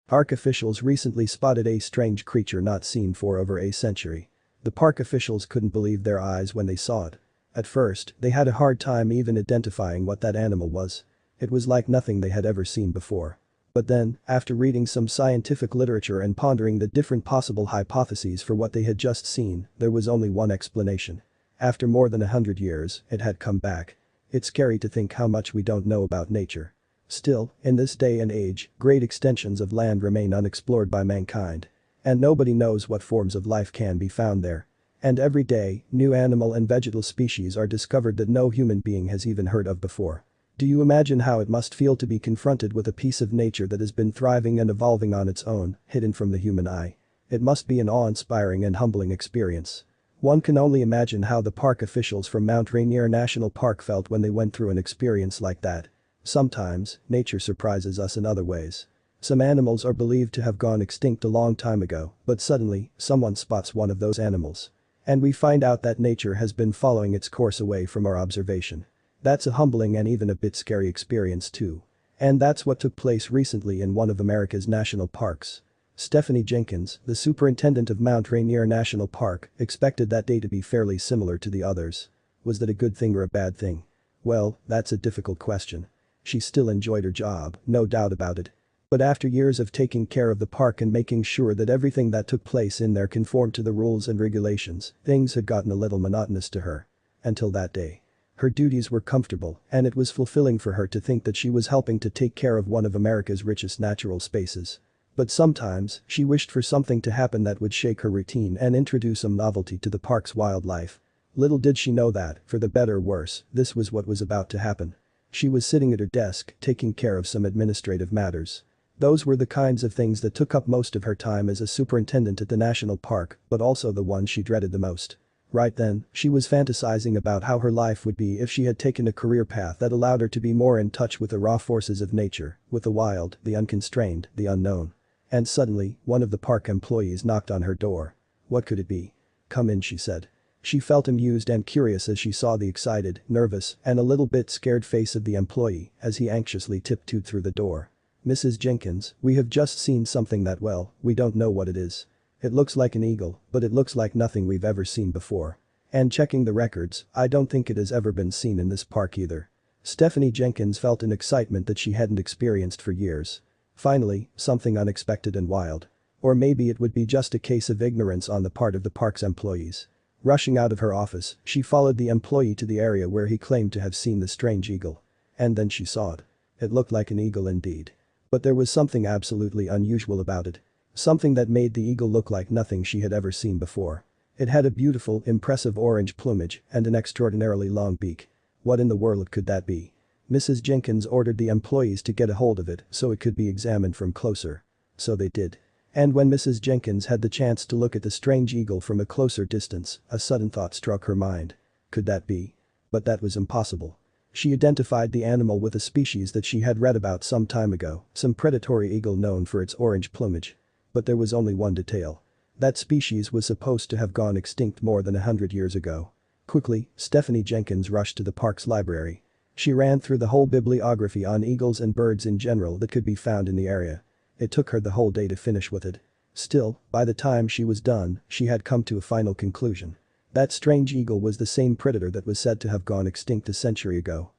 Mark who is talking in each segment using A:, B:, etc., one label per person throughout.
A: Park officials recently spotted a strange creature not seen for over a century. The park officials couldn't believe their eyes when they saw it. At first, they had a hard time even identifying what that animal was. It was like nothing they had ever seen before. But then, after reading some scientific literature and pondering the different possible hypotheses for what they had just seen, there was only one explanation. After more than 100 years, it had come back. It's scary to think how much we don't know about nature. Still, in this day and age, great extensions of land remain unexplored by mankind. And nobody knows what forms of life can be found there. And every day, new animal and vegetal species are discovered that no human being has even heard of before. Do you imagine how it must feel to be confronted with a piece of nature that has been thriving and evolving on its own, hidden from the human eye? It must be an awe-inspiring and humbling experience. One can only imagine how the park officials from Mount Rainier National Park felt when they went through an experience like that. Sometimes, nature surprises us in other ways. Some animals are believed to have gone extinct a long time ago, but suddenly, someone spots one of those animals. And we find out that nature has been following its course away from our observation. That's a humbling and even a bit scary experience too. And that's what took place recently in one of America's national parks. Stephanie Jenkins, the superintendent of Mount Rainier National Park, expected that day to be fairly similar to the others. Was that a good thing or a bad thing? Well, that's a difficult question. She still enjoyed her job, no doubt about it. But after years of taking care of the park and making sure that everything that took place in there conformed to the rules and regulations, things had gotten a little monotonous to her. Until that day. Her duties were comfortable, and it was fulfilling for her to think that she was helping to take care of one of America's richest natural spaces. But sometimes, she wished for something to happen that would shake her routine and introduce some novelty to the park's wildlife. Little did she know that, for the better or worse, this was what was about to happen. She was sitting at her desk, taking care of some administrative matters. Those were the kinds of things that took up most of her time as a superintendent at the national park, but also the ones she dreaded the most. Right then, she was fantasizing about how her life would be if she had taken a career path that allowed her to be more in touch with the raw forces of nature, with the wild, the unconstrained, the unknown. And suddenly, one of the park employees knocked on her door. What could it be? "Come in," she said. She felt amused and curious as she saw the excited, nervous, and a little bit scared face of the employee as he anxiously tiptoed through the door. "Mrs. Jenkins, we have just seen something that, well, we don't know what it is. It looks like an eagle, but it looks like nothing we've ever seen before. And checking the records, I don't think it has ever been seen in this park either." Stephanie Jenkins felt an excitement that she hadn't experienced for years. Finally, something unexpected and wild. Or maybe it would be just a case of ignorance on the part of the park's employees. Rushing out of her office, she followed the employee to the area where he claimed to have seen the strange eagle. And then she saw it. It looked like an eagle indeed. But there was something absolutely unusual about it. Something that made the eagle look like nothing she had ever seen before. It had a beautiful, impressive orange plumage and an extraordinarily long beak. What in the world could that be? Mrs. Jenkins ordered the employees to get a hold of it so it could be examined from closer. So they did. And when Mrs. Jenkins had the chance to look at the strange eagle from a closer distance, a sudden thought struck her mind. Could that be? But that was impossible. She identified the animal with a species that she had read about some time ago, some predatory eagle known for its orange plumage. But there was only one detail. That species was supposed to have gone extinct more than 100 years ago. Quickly, Stephanie Jenkins rushed to the park's library. She ran through the whole bibliography on eagles and birds in general that could be found in the area. It took her the whole day to finish with it. Still, by the time she was done, she had come to a final conclusion. That strange eagle was the same predator that was said to have gone extinct a century ago.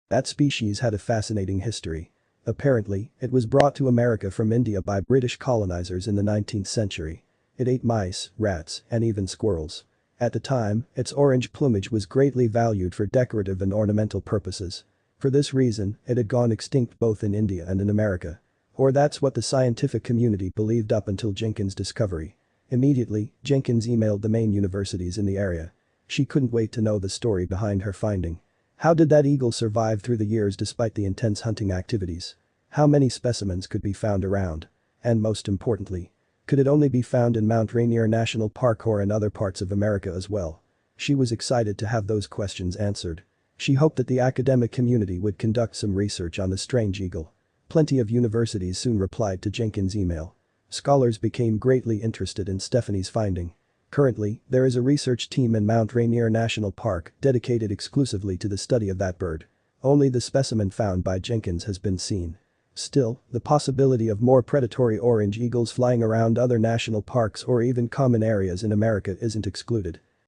A: That species had a fascinating history. Apparently, it was brought to America from India by British colonizers in the 19th century. It ate mice, rats, and even squirrels. At the time, its orange plumage was greatly valued for decorative and ornamental purposes. For this reason, it had gone extinct both in India and in America. Or that's what the scientific community believed up until Jenkins' discovery. Immediately, Jenkins emailed the main universities in the area. She couldn't wait to know the story behind her finding. How did that eagle survive through the years despite the intense hunting activities? How many specimens could be found around? And most importantly, could it only be found in Mount Rainier National Park or in other parts of America as well? She was excited to have those questions answered. She hoped that the academic community would conduct some research on the strange eagle. Plenty of universities soon replied to Jenkins' email. Scholars became greatly interested in Stephanie's finding. Currently, there is a research team in Mount Rainier National Park dedicated exclusively to the study of that bird. Only the specimen found by Jenkins has been seen. Still, the possibility of more predatory orange eagles flying around other national parks or even common areas in America isn't excluded.